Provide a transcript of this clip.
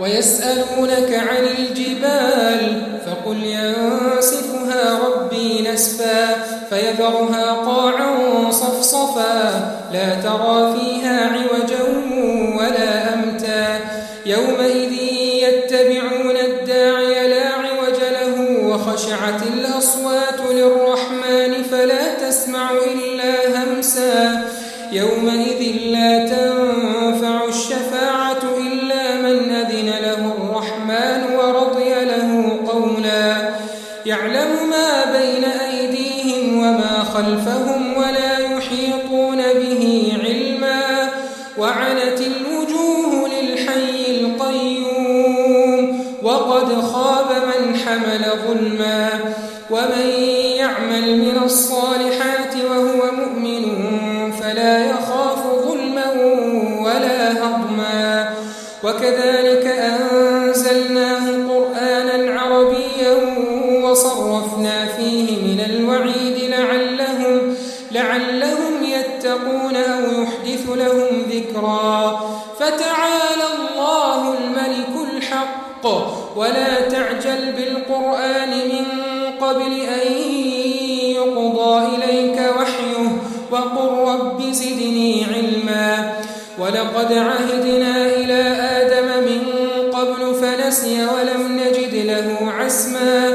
ويسألونك عن الجبال فقل ينسفها ربي نسفا فيذرها قاعا صفصفا لا ترى فيها عوجا ولا أمتا يومئذ يتبعون الداعي لا عوج له وخشعت الأصوات للرحمن فلا تسمع إلا همسا يومئذ لا تنفع الشفاعة إلا من أذن له الرحمن ورضي له قولا يعلم ما بين أيديهم وما خلفهم ولا يحيطون به علما وعنت الوجوه للحي القيوم وقد خاب من حمل ظلما ومن يعمل من الصالحات وهو مؤمن فلا يخاف ظلما ولا هضما وكذلك أنزلناه قرآنا عربيا وصرفنا فيه من الوعيد لعلهم يتقون أو يحدث لهم ذكرا فتعالى الله الملك الحق ولا تعجل بالقرآن من قبل أن يقضى إليك وحيه وقل رب زدني علما ولقد عهدنا إلى آدم من قبل فنسي ولم نجد له عزما